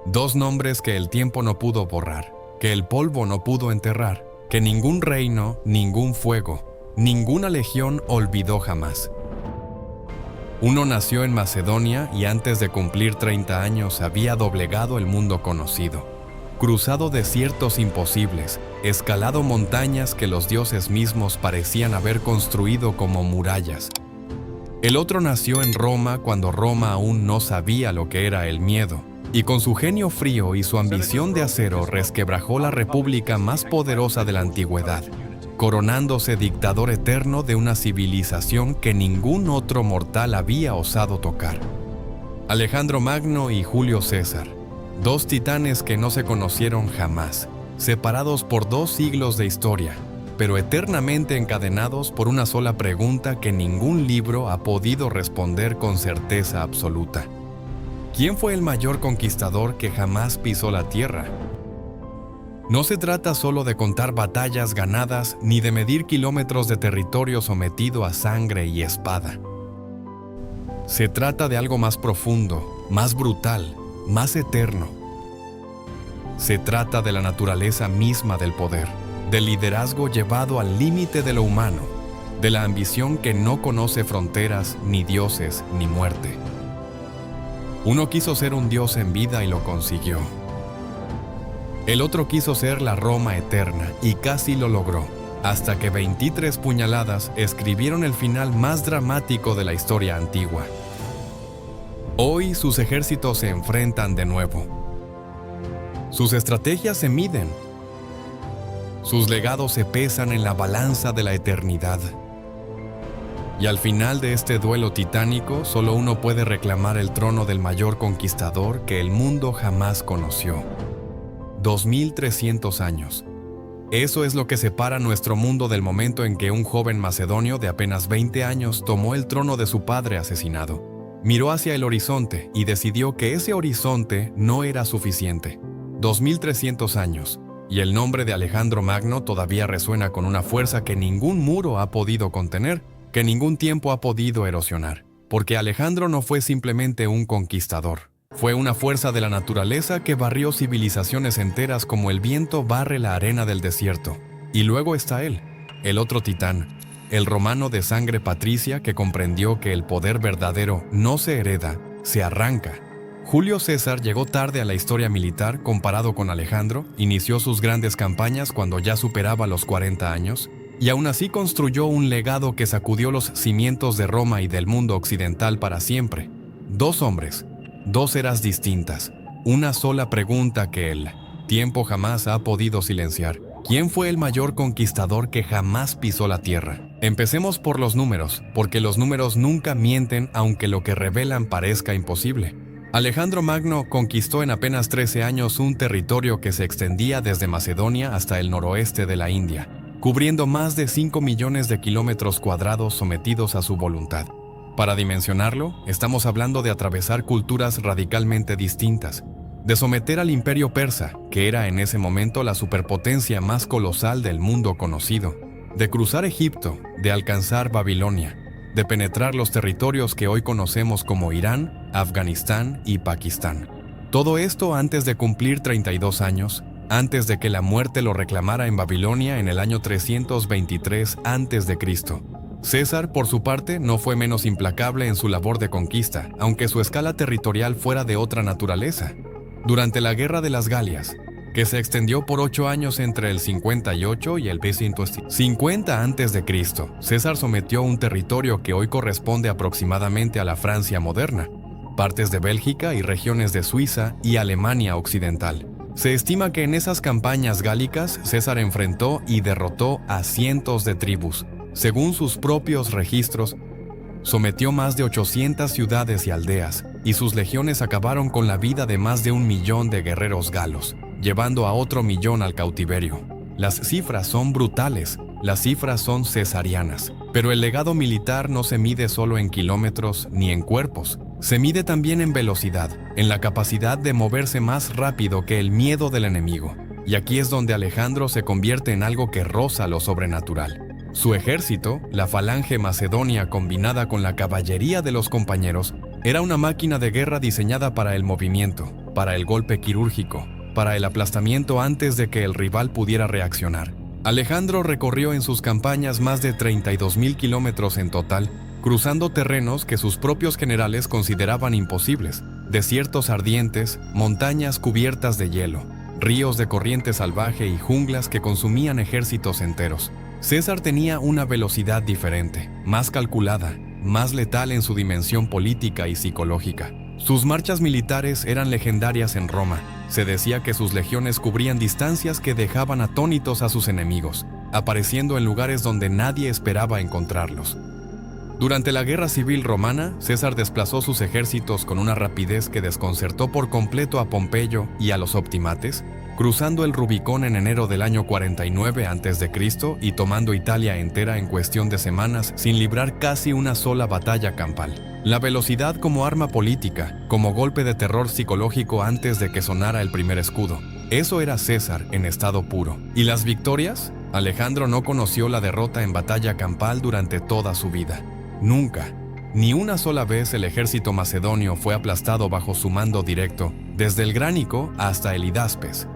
Dos nombres que el tiempo no pudo borrar, que el polvo no pudo enterrar, que ningún reino, ningún fuego, ninguna legión olvidó jamás. Uno nació en Macedonia y antes de cumplir 30 años había doblegado el mundo conocido, cruzado desiertos imposibles, escalado montañas que los dioses mismos parecían haber construido como murallas. El otro nació en Roma cuando Roma aún no sabía lo que era el miedo, y con su genio frío y su ambición de acero resquebrajó la república más poderosa de la antigüedad, coronándose dictador eterno de una civilización que ningún otro mortal había osado tocar. Alejandro Magno y Julio César, dos titanes que no se conocieron jamás, separados por 2 siglos de historia, pero eternamente encadenados por una sola pregunta que ningún libro ha podido responder con certeza absoluta. ¿Quién fue el mayor conquistador que jamás pisó la tierra? No se trata solo de contar batallas ganadas ni de medir kilómetros de territorio sometido a sangre y espada. Se trata de algo más profundo, más brutal, más eterno. Se trata de la naturaleza misma del poder, del liderazgo llevado al límite de lo humano, de la ambición que no conoce fronteras, ni dioses, ni muerte. Uno quiso ser un dios en vida y lo consiguió. El otro quiso ser la Roma eterna y casi lo logró, hasta que 23 puñaladas escribieron el final más dramático de la historia antigua. Hoy sus ejércitos se enfrentan de nuevo. Sus estrategias se miden. Sus legados se pesan en la balanza de la eternidad. Y al final de este duelo titánico, solo uno puede reclamar el trono del mayor conquistador que el mundo jamás conoció. 2300 años. Eso es lo que separa nuestro mundo del momento en que un joven macedonio de apenas 20 años tomó el trono de su padre asesinado. Miró hacia el horizonte y decidió que ese horizonte no era suficiente. 2300 años. Y el nombre de Alejandro Magno todavía resuena con una fuerza que ningún muro ha podido contener, que ningún tiempo ha podido erosionar. Porque Alejandro no fue simplemente un conquistador. Fue una fuerza de la naturaleza que barrió civilizaciones enteras como el viento barre la arena del desierto. Y luego está él, el otro titán, el romano de sangre patricia que comprendió que el poder verdadero no se hereda, se arranca. Julio César llegó tarde a la historia militar comparado con Alejandro, inició sus grandes campañas cuando ya superaba los 40 años, y aún así construyó un legado que sacudió los cimientos de Roma y del mundo occidental para siempre. 2 hombres, 2 eras distintas, una sola pregunta que el tiempo jamás ha podido silenciar. ¿Quién fue el mayor conquistador que jamás pisó la tierra? Empecemos por los números, porque los números nunca mienten aunque lo que revelan parezca imposible. Alejandro Magno conquistó en apenas 13 años un territorio que se extendía desde Macedonia hasta el noroeste de la India, cubriendo más de 5 millones de kilómetros cuadrados sometidos a su voluntad. Para dimensionarlo, estamos hablando de atravesar culturas radicalmente distintas, de someter al imperio persa, que era en ese momento la superpotencia más colosal del mundo conocido, de cruzar Egipto, de alcanzar Babilonia, de penetrar los territorios que hoy conocemos como Irán, Afganistán y Pakistán. Todo esto antes de cumplir 32 años, antes de que la muerte lo reclamara en Babilonia en el año 323 a.C. César, por su parte, no fue menos implacable en su labor de conquista, aunque su escala territorial fuera de otra naturaleza. Durante la Guerra de las Galias, que se extendió por 8 años entre el 58 y el 50 a.C., César sometió un territorio que hoy corresponde aproximadamente a la Francia moderna, partes de Bélgica y regiones de Suiza y Alemania occidental. Se estima que en esas campañas gálicas César enfrentó y derrotó a cientos de tribus. Según sus propios registros, sometió más de 800 ciudades y aldeas, y sus legiones acabaron con la vida de más de 1 millón de guerreros galos, llevando a otro millón al cautiverio. Las cifras son brutales, las cifras son cesarianas, pero el legado militar no se mide solo en kilómetros ni en cuerpos, se mide también en velocidad, en la capacidad de moverse más rápido que el miedo del enemigo. Y aquí es donde Alejandro se convierte en algo que roza lo sobrenatural. Su ejército, la falange macedonia combinada con la caballería de los compañeros, era una máquina de guerra diseñada para el movimiento. para el golpe quirúrgico, para el aplastamiento antes de que el rival pudiera reaccionar. Alejandro recorrió en sus campañas más de 32.000 kilómetros en total, cruzando terrenos que sus propios generales consideraban imposibles, desiertos ardientes, montañas cubiertas de hielo, ríos de corriente salvaje y junglas que consumían ejércitos enteros. César tenía una velocidad diferente, más calculada, más letal en su dimensión política y psicológica. Sus marchas militares eran legendarias en Roma. Se decía que sus legiones cubrían distancias que dejaban atónitos a sus enemigos, apareciendo en lugares donde nadie esperaba encontrarlos. Durante la Guerra Civil Romana, César desplazó sus ejércitos con una rapidez que desconcertó por completo a Pompeyo y a los optimates, cruzando el Rubicón en enero del año 49 a.C. y tomando Italia entera en cuestión de semanas sin librar casi una sola batalla campal. La velocidad como arma política, como golpe de terror psicológico antes de que sonara el primer escudo. Eso era César en estado puro. ¿Y las victorias? Alejandro no conoció la derrota en batalla campal durante toda su vida. Nunca, ni una sola vez el ejército macedonio fue aplastado bajo su mando directo, desde el Gránico hasta el Hidaspes.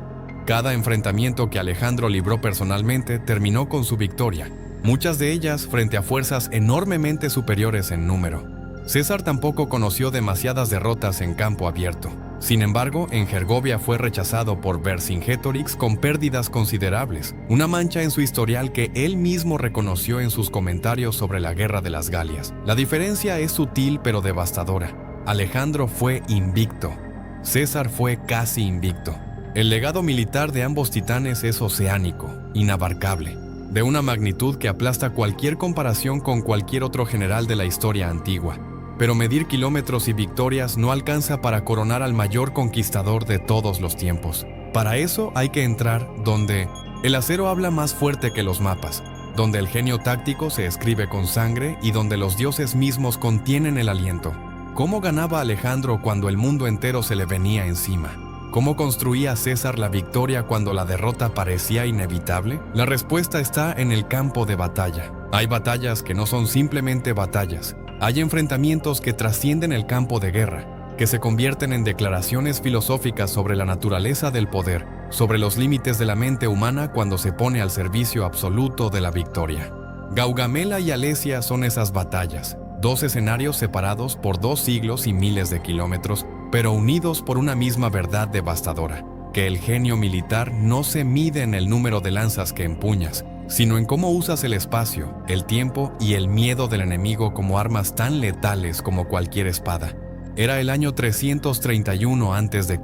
Cada enfrentamiento que Alejandro libró personalmente terminó con su victoria, muchas de ellas frente a fuerzas enormemente superiores en número. César tampoco conoció demasiadas derrotas en campo abierto. Sin embargo, en Gergovia fue rechazado por Vercingétorix con pérdidas considerables, una mancha en su historial que él mismo reconoció en sus comentarios sobre la Guerra de las Galias. La diferencia es sutil pero devastadora. Alejandro fue invicto. César fue casi invicto. El legado militar de ambos titanes es oceánico, inabarcable, de una magnitud que aplasta cualquier comparación con cualquier otro general de la historia antigua. Pero medir kilómetros y victorias no alcanza para coronar al mayor conquistador de todos los tiempos. Para eso hay que entrar donde el acero habla más fuerte que los mapas, donde el genio táctico se escribe con sangre y donde los dioses mismos contienen el aliento. ¿Cómo ganaba Alejandro cuando el mundo entero se le venía encima? ¿Cómo construía César la victoria cuando la derrota parecía inevitable? La respuesta está en el campo de batalla. Hay batallas que no son simplemente batallas. Hay enfrentamientos que trascienden el campo de guerra, que se convierten en declaraciones filosóficas sobre la naturaleza del poder, sobre los límites de la mente humana cuando se pone al servicio absoluto de la victoria. Gaugamela y Alesia son esas batallas, dos escenarios separados por 2 siglos y miles de kilómetros, pero unidos por una misma verdad devastadora, que el genio militar no se mide en el número de lanzas que empuñas, sino en cómo usas el espacio, el tiempo y el miedo del enemigo como armas tan letales como cualquier espada. Era el año 331 a.C.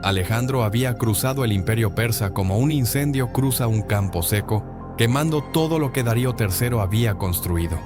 Alejandro había cruzado el imperio persa como un incendio cruza un campo seco, quemando todo lo que Darío III había construido.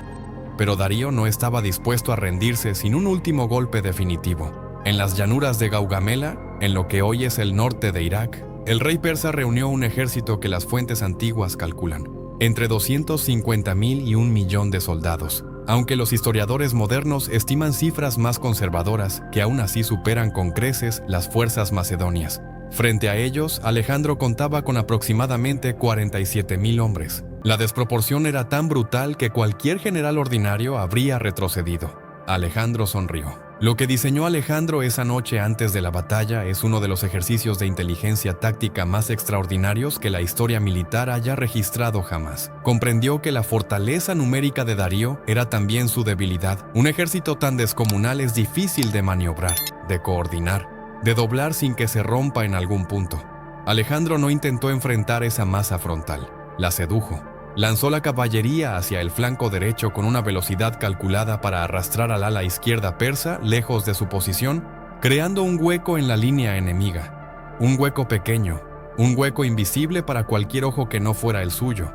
Pero Darío no estaba dispuesto a rendirse sin un último golpe definitivo. En las llanuras de Gaugamela, en lo que hoy es el norte de Irak, el rey persa reunió un ejército que las fuentes antiguas calculan entre 250.000 y 1.000.000 de soldados, aunque los historiadores modernos estiman cifras más conservadoras que aún así superan con creces las fuerzas macedonias. Frente a ellos, Alejandro contaba con aproximadamente 47.000 hombres. La desproporción era tan brutal que cualquier general ordinario habría retrocedido. Alejandro sonrió. Lo que diseñó Alejandro esa noche antes de la batalla es uno de los ejercicios de inteligencia táctica más extraordinarios que la historia militar haya registrado jamás. Comprendió que la fortaleza numérica de Darío era también su debilidad. Un ejército tan descomunal es difícil de maniobrar, de coordinar, de doblar sin que se rompa en algún punto. Alejandro no intentó enfrentar esa masa frontal, la sedujo. Lanzó la caballería hacia el flanco derecho con una velocidad calculada para arrastrar al ala izquierda persa lejos de su posición, creando un hueco en la línea enemiga. Un hueco pequeño, un hueco invisible para cualquier ojo que no fuera el suyo.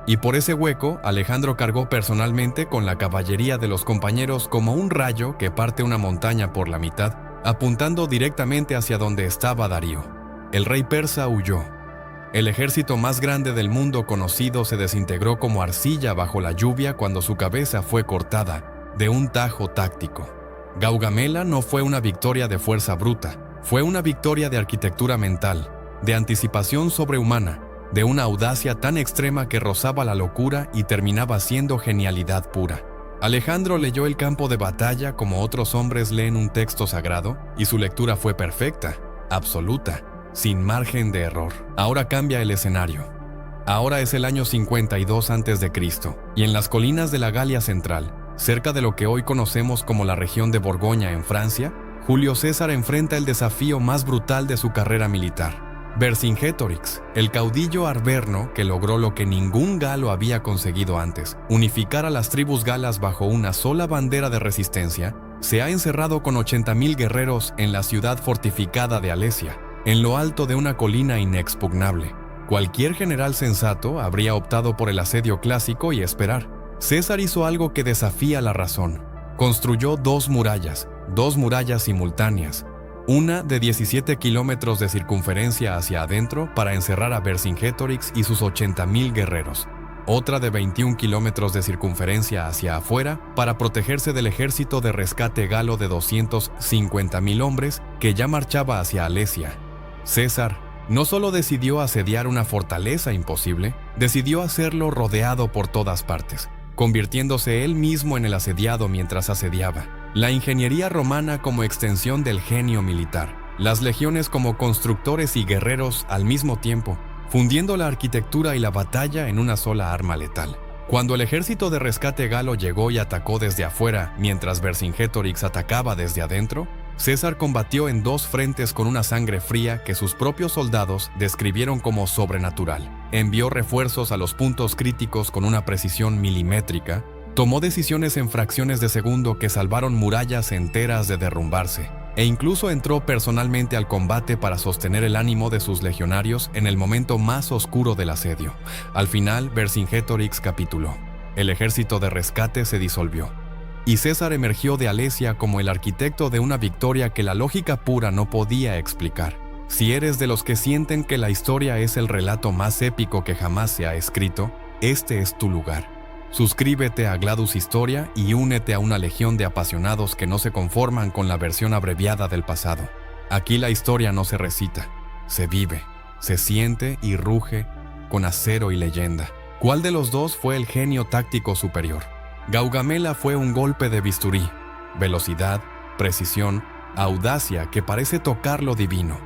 Y por ese hueco, Alejandro cargó personalmente con la caballería de los compañeros como un rayo que parte una montaña por la mitad, apuntando directamente hacia donde estaba Darío. El rey persa huyó. El ejército más grande del mundo conocido se desintegró como arcilla bajo la lluvia cuando su cabeza fue cortada, de un tajo táctico. Gaugamela no fue una victoria de fuerza bruta, fue una victoria de arquitectura mental, de anticipación sobrehumana, de una audacia tan extrema que rozaba la locura y terminaba siendo genialidad pura. Alejandro leyó el campo de batalla como otros hombres leen un texto sagrado, y su lectura fue perfecta, absoluta, sin margen de error. Ahora cambia el escenario. Ahora es el año 52 a.C., y en las colinas de la Galia Central, cerca de lo que hoy conocemos como la región de Borgoña en Francia, Julio César enfrenta el desafío más brutal de su carrera militar. Vercingétorix, el caudillo arverno que logró lo que ningún galo había conseguido antes, unificar a las tribus galas bajo una sola bandera de resistencia, se ha encerrado con 80.000 guerreros en la ciudad fortificada de Alesia, en lo alto de una colina inexpugnable. Cualquier general sensato habría optado por el asedio clásico y esperar. César hizo algo que desafía la razón. Construyó dos murallas simultáneas, una de 17 kilómetros de circunferencia hacia adentro para encerrar a Vercingétorix y sus 80.000 guerreros, otra de 21 kilómetros de circunferencia hacia afuera para protegerse del ejército de rescate galo de 250.000 hombres que ya marchaba hacia Alesia. César no solo decidió asediar una fortaleza imposible, decidió hacerlo rodeado por todas partes, convirtiéndose él mismo en el asediado mientras asediaba. La ingeniería romana como extensión del genio militar, las legiones como constructores y guerreros al mismo tiempo, fundiendo la arquitectura y la batalla en una sola arma letal. Cuando el ejército de rescate galo llegó y atacó desde afuera, mientras Vercingétorix atacaba desde adentro, César combatió en dos frentes con una sangre fría que sus propios soldados describieron como sobrenatural. Envió refuerzos a los puntos críticos con una precisión milimétrica, tomó decisiones en fracciones de segundo que salvaron murallas enteras de derrumbarse, e incluso entró personalmente al combate para sostener el ánimo de sus legionarios en el momento más oscuro del asedio. Al final, Vercingétorix capituló. El ejército de rescate se disolvió, y César emergió de Alesia como el arquitecto de una victoria que la lógica pura no podía explicar. Si eres de los que sienten que la historia es el relato más épico que jamás se ha escrito, este es tu lugar. Suscríbete a Gladus Historia y únete a una legión de apasionados que no se conforman con la versión abreviada del pasado. Aquí la historia no se recita, se vive, se siente y ruge con acero y leyenda. ¿Cuál de los dos fue el genio táctico superior? Gaugamela fue un golpe de bisturí, velocidad, precisión, audacia que parece tocar lo divino.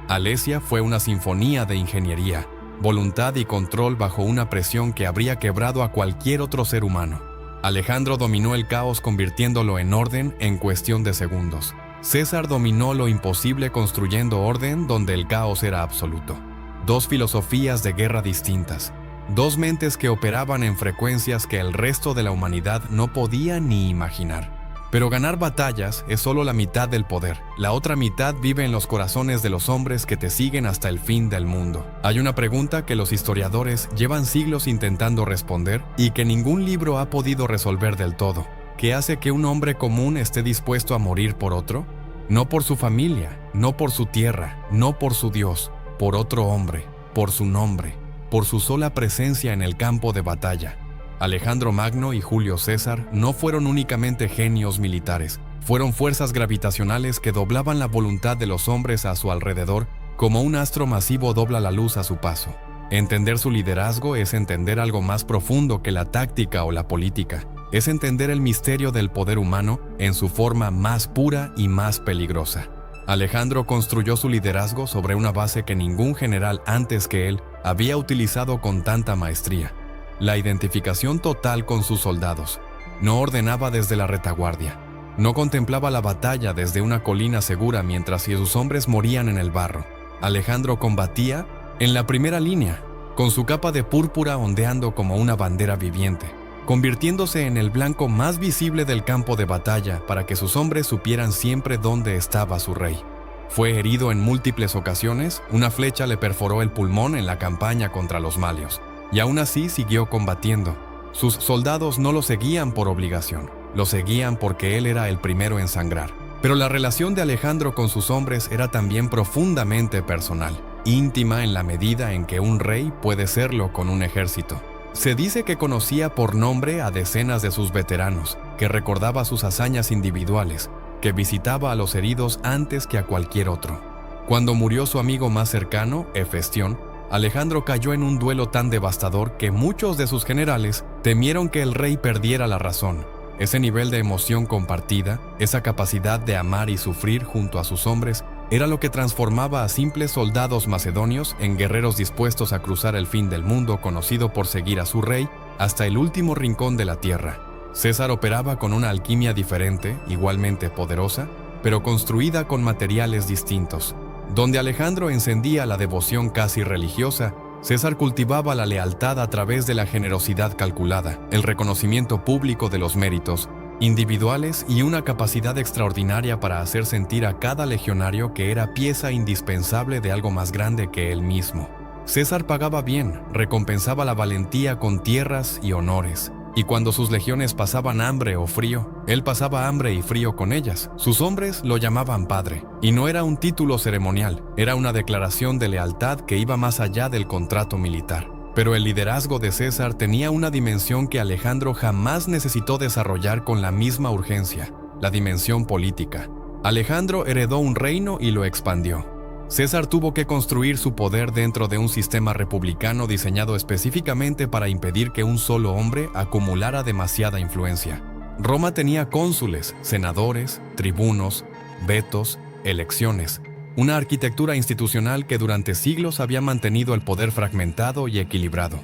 Alesia fue una sinfonía de ingeniería, voluntad y control bajo una presión que habría quebrado a cualquier otro ser humano. Alejandro dominó el caos convirtiéndolo en orden en cuestión de segundos. César dominó lo imposible construyendo orden donde el caos era absoluto. Dos filosofías de guerra distintas, dos mentes que operaban en frecuencias que el resto de la humanidad no podía ni imaginar. Pero ganar batallas es solo la mitad del poder. La otra mitad vive en los corazones de los hombres que te siguen hasta el fin del mundo. Hay una pregunta que los historiadores llevan siglos intentando responder y que ningún libro ha podido resolver del todo. ¿Qué hace que un hombre común esté dispuesto a morir por otro? No por su familia, no por su tierra, no por su Dios, por otro hombre, por su nombre, por su sola presencia en el campo de batalla. Alejandro Magno y Julio César no fueron únicamente genios militares, fueron fuerzas gravitacionales que doblaban la voluntad de los hombres a su alrededor como un astro masivo dobla la luz a su paso. Entender su liderazgo es entender algo más profundo que la táctica o la política, es entender el misterio del poder humano en su forma más pura y más peligrosa. Alejandro construyó su liderazgo sobre una base que ningún general antes que él había utilizado con tanta maestría. La identificación total con sus soldados. No ordenaba desde la retaguardia. No contemplaba la batalla desde una colina segura mientras sus hombres morían en el barro. Alejandro combatía en la primera línea, con su capa de púrpura ondeando como una bandera viviente, convirtiéndose en el blanco más visible del campo de batalla para que sus hombres supieran siempre dónde estaba su rey. Fue herido en múltiples ocasiones, una flecha le perforó el pulmón en la campaña contra los malios. Y aún así siguió combatiendo. Sus soldados no lo seguían por obligación, lo seguían porque él era el primero en sangrar. Pero la relación de Alejandro con sus hombres era también profundamente personal, íntima en la medida en que un rey puede serlo con un ejército. Se dice que conocía por nombre a decenas de sus veteranos, que recordaba sus hazañas individuales, que visitaba a los heridos antes que a cualquier otro. Cuando murió su amigo más cercano, Hefestión, Alejandro cayó en un duelo tan devastador que muchos de sus generales temieron que el rey perdiera la razón. Ese nivel de emoción compartida, esa capacidad de amar y sufrir junto a sus hombres, era lo que transformaba a simples soldados macedonios en guerreros dispuestos a cruzar el fin del mundo conocido por seguir a su rey hasta el último rincón de la tierra. César operaba con una alquimia diferente, igualmente poderosa, pero construida con materiales distintos. Donde Alejandro encendía la devoción casi religiosa, César cultivaba la lealtad a través de la generosidad calculada, el reconocimiento público de los méritos individuales y una capacidad extraordinaria para hacer sentir a cada legionario que era pieza indispensable de algo más grande que él mismo. César pagaba bien, recompensaba la valentía con tierras y honores, y cuando sus legiones pasaban hambre o frío, él pasaba hambre y frío con ellas. Sus hombres lo llamaban padre, y no era un título ceremonial, era una declaración de lealtad que iba más allá del contrato militar. Pero el liderazgo de César tenía una dimensión que Alejandro jamás necesitó desarrollar con la misma urgencia, la dimensión política. Alejandro heredó un reino y lo expandió. César tuvo que construir su poder dentro de un sistema republicano diseñado específicamente para impedir que un solo hombre acumulara demasiada influencia. Roma tenía cónsules, senadores, tribunos, vetos, elecciones. Una arquitectura institucional que durante siglos había mantenido el poder fragmentado y equilibrado.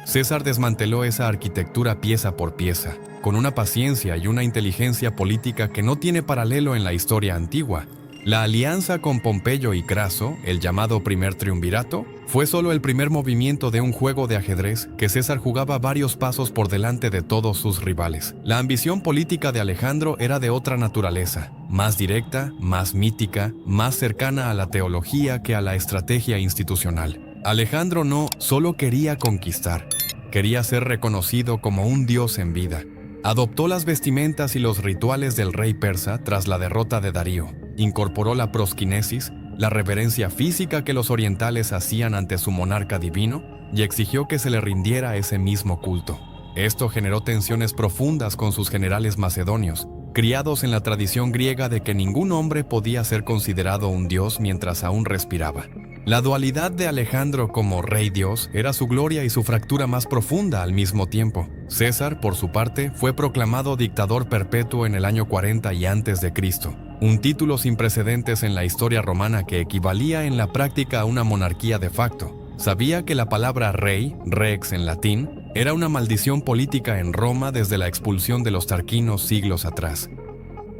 César desmanteló esa arquitectura pieza por pieza, con una paciencia y una inteligencia política que no tiene paralelo en la historia antigua. La alianza con Pompeyo y Craso, el llamado primer triunvirato, fue solo el primer movimiento de un juego de ajedrez que César jugaba varios pasos por delante de todos sus rivales. La ambición política de Alejandro era de otra naturaleza, más directa, más mítica, más cercana a la teología que a la estrategia institucional. Alejandro no solo quería conquistar, quería ser reconocido como un dios en vida. Adoptó las vestimentas y los rituales del rey persa tras la derrota de Darío. Incorporó la prosquinesis, la reverencia física que los orientales hacían ante su monarca divino, y exigió que se le rindiera ese mismo culto. Esto generó tensiones profundas con sus generales macedonios, criados en la tradición griega de que ningún hombre podía ser considerado un dios mientras aún respiraba. La dualidad de Alejandro como rey-dios era su gloria y su fractura más profunda al mismo tiempo. César, por su parte, fue proclamado dictador perpetuo en el año 40 y antes de Cristo, un título sin precedentes en la historia romana que equivalía en la práctica a una monarquía de facto. Sabía que la palabra rey, rex en latín, era una maldición política en Roma desde la expulsión de los tarquinos siglos atrás.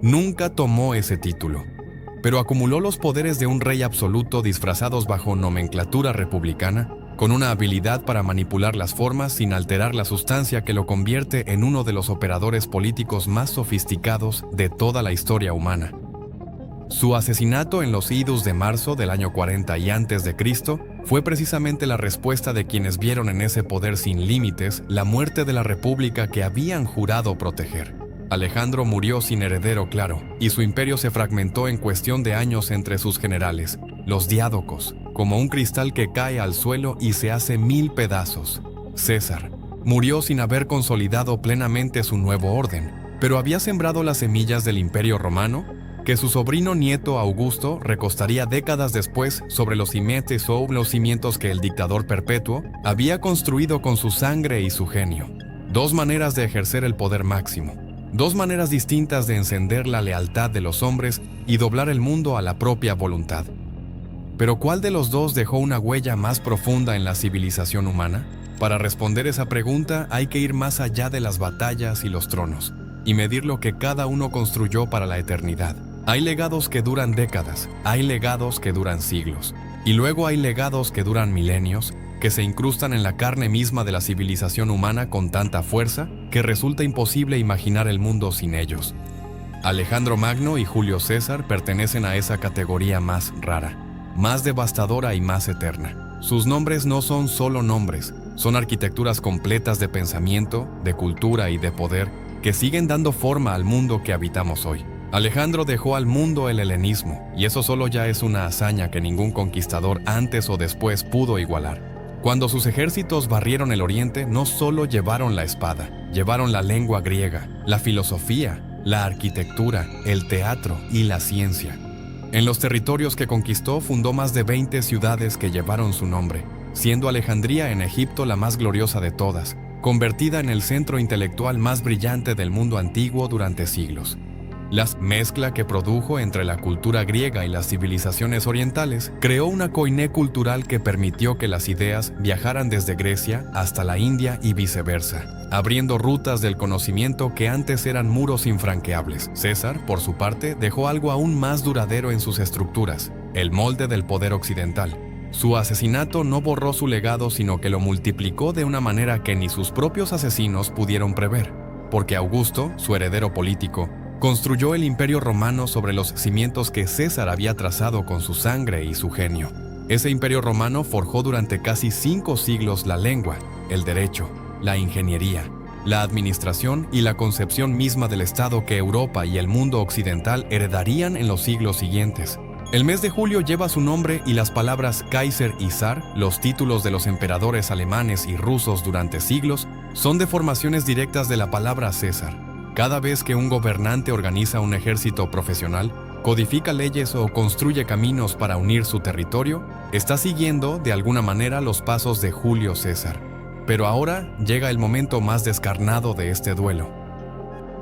Nunca tomó ese título, pero acumuló los poderes de un rey absoluto disfrazados bajo nomenclatura republicana, con una habilidad para manipular las formas sin alterar la sustancia que lo convierte en uno de los operadores políticos más sofisticados de toda la historia humana. Su asesinato en los idus de marzo del año 40 y antes de Cristo fue precisamente la respuesta de quienes vieron en ese poder sin límites la muerte de la república que habían jurado proteger. Alejandro murió sin heredero claro, y su imperio se fragmentó en cuestión de años entre sus generales, los diádocos, como un cristal que cae al suelo y se hace 1000 pedazos. César murió sin haber consolidado plenamente su nuevo orden, pero había sembrado las semillas del imperio romano, que su sobrino nieto Augusto recostaría décadas después sobre los cimientos o los cimientos que el dictador perpetuo había construido con su sangre y su genio. Dos maneras de ejercer el poder máximo. Dos maneras distintas de encender la lealtad de los hombres y doblar el mundo a la propia voluntad. Pero ¿cuál de los dos dejó una huella más profunda en la civilización humana? Para responder esa pregunta hay que ir más allá de las batallas y los tronos, y medir lo que cada uno construyó para la eternidad. Hay legados que duran décadas, hay legados que duran siglos, y luego hay legados que duran milenios, que se incrustan en la carne misma de la civilización humana con tanta fuerza que resulta imposible imaginar el mundo sin ellos. Alejandro Magno y Julio César pertenecen a esa categoría más rara, más devastadora y más eterna. Sus nombres no son solo nombres, son arquitecturas completas de pensamiento, de cultura y de poder que siguen dando forma al mundo que habitamos hoy. Alejandro dejó al mundo el helenismo, y eso solo ya es una hazaña que ningún conquistador antes o después pudo igualar. Cuando sus ejércitos barrieron el oriente, no solo llevaron la espada, llevaron la lengua griega, la filosofía, la arquitectura, el teatro y la ciencia. En los territorios que conquistó fundó más de 20 ciudades que llevaron su nombre, siendo Alejandría en Egipto la más gloriosa de todas, convertida en el centro intelectual más brillante del mundo antiguo durante siglos. La mezcla que produjo entre la cultura griega y las civilizaciones orientales creó una koiné cultural que permitió que las ideas viajaran desde Grecia hasta la India y viceversa, abriendo rutas del conocimiento que antes eran muros infranqueables. César, por su parte, dejó algo aún más duradero en sus estructuras: el molde del poder occidental. Su asesinato no borró su legado, sino que lo multiplicó de una manera que ni sus propios asesinos pudieron prever, porque Augusto, su heredero político, construyó el Imperio Romano sobre los cimientos que César había trazado con su sangre y su genio. Ese Imperio Romano forjó durante casi 5 siglos la lengua, el derecho, la ingeniería, la administración y la concepción misma del Estado que Europa y el mundo occidental heredarían en los siglos siguientes. El mes de julio lleva su nombre y las palabras Kaiser y Zar, los títulos de los emperadores alemanes y rusos durante siglos, son deformaciones directas de la palabra César. Cada vez que un gobernante organiza un ejército profesional, codifica leyes o construye caminos para unir su territorio, está siguiendo, de alguna manera, los pasos de Julio César. Pero ahora llega el momento más descarnado de este duelo.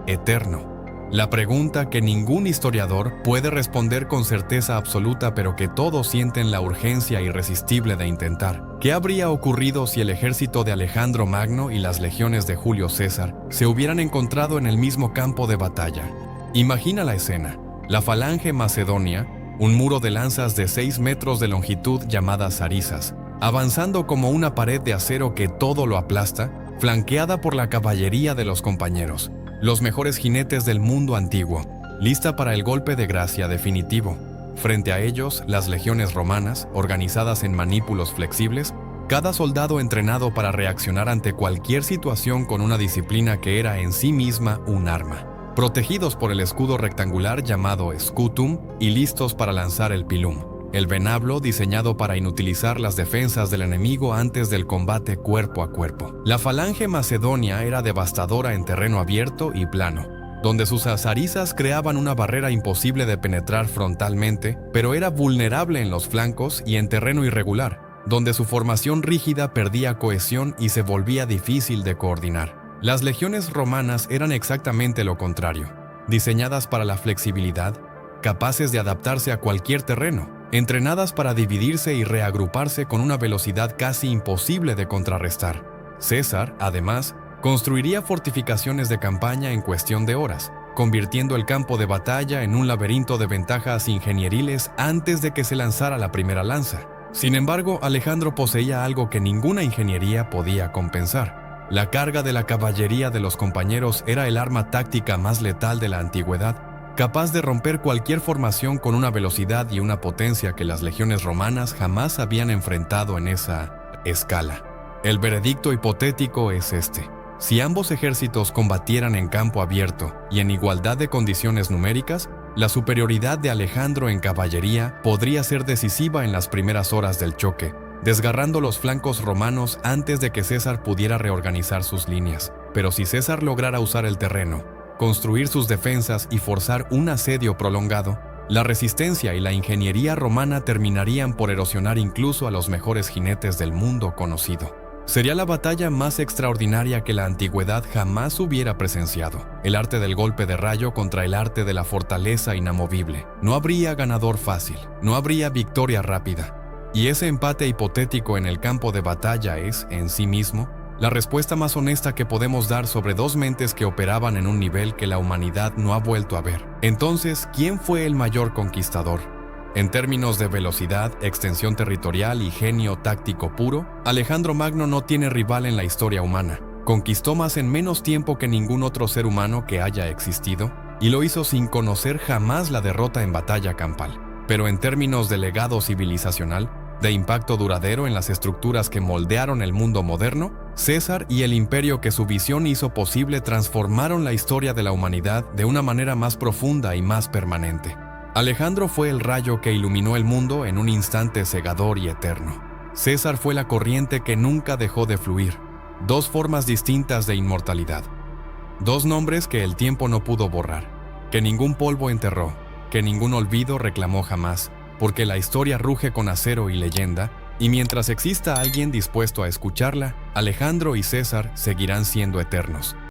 Eterno. La pregunta que ningún historiador puede responder con certeza absoluta, pero que todos sienten la urgencia irresistible de intentar. ¿Qué habría ocurrido si el ejército de Alejandro Magno y las legiones de Julio César se hubieran encontrado en el mismo campo de batalla? Imagina la escena. La falange macedonia, un muro de lanzas de 6 metros de longitud llamada zarizas, avanzando como una pared de acero que todo lo aplasta, flanqueada por la caballería de los compañeros, los mejores jinetes del mundo antiguo, lista para el golpe de gracia definitivo. Frente a ellos, las legiones romanas, organizadas en manípulos flexibles, cada soldado entrenado para reaccionar ante cualquier situación con una disciplina que era en sí misma un arma, protegidos por el escudo rectangular llamado scutum y listos para lanzar el pilum, el venablo diseñado para inutilizar las defensas del enemigo antes del combate cuerpo a cuerpo. La falange macedonia era devastadora en terreno abierto y plano, donde sus zarizas creaban una barrera imposible de penetrar frontalmente, pero era vulnerable en los flancos y en terreno irregular, donde su formación rígida perdía cohesión y se volvía difícil de coordinar. Las legiones romanas eran exactamente lo contrario, diseñadas para la flexibilidad, capaces de adaptarse a cualquier terreno, entrenadas para dividirse y reagruparse con una velocidad casi imposible de contrarrestar. César, además, construiría fortificaciones de campaña en cuestión de horas, convirtiendo el campo de batalla en un laberinto de ventajas ingenieriles antes de que se lanzara la primera lanza. Sin embargo, Alejandro poseía algo que ninguna ingeniería podía compensar. La carga de la caballería de los compañeros era el arma táctica más letal de la antigüedad, capaz de romper cualquier formación con una velocidad y una potencia que las legiones romanas jamás habían enfrentado en esa escala. El veredicto hipotético es este: si ambos ejércitos combatieran en campo abierto y en igualdad de condiciones numéricas, la superioridad de Alejandro en caballería podría ser decisiva en las primeras horas del choque, desgarrando los flancos romanos antes de que César pudiera reorganizar sus líneas. Pero si César lograra usar el terreno, construir sus defensas y forzar un asedio prolongado, la resistencia y la ingeniería romana terminarían por erosionar incluso a los mejores jinetes del mundo conocido. Sería la batalla más extraordinaria que la antigüedad jamás hubiera presenciado. El arte del golpe de rayo contra el arte de la fortaleza inamovible. No habría ganador fácil, no habría victoria rápida. Y ese empate hipotético en el campo de batalla es, en sí mismo, la respuesta más honesta que podemos dar sobre dos mentes que operaban en un nivel que la humanidad no ha vuelto a ver. Entonces, ¿quién fue el mayor conquistador? En términos de velocidad, extensión territorial y genio táctico puro, Alejandro Magno no tiene rival en la historia humana. Conquistó más en menos tiempo que ningún otro ser humano que haya existido, y lo hizo sin conocer jamás la derrota en batalla campal. Pero en términos de legado civilizacional, de impacto duradero en las estructuras que moldearon el mundo moderno, César y el imperio que su visión hizo posible transformaron la historia de la humanidad de una manera más profunda y más permanente. Alejandro fue el rayo que iluminó el mundo en un instante cegador y eterno. César fue la corriente que nunca dejó de fluir. Dos formas distintas de inmortalidad. Dos nombres que el tiempo no pudo borrar, que ningún polvo enterró, que ningún olvido reclamó jamás, porque la historia ruge con acero y leyenda, y mientras exista alguien dispuesto a escucharla, Alejandro y César seguirán siendo eternos.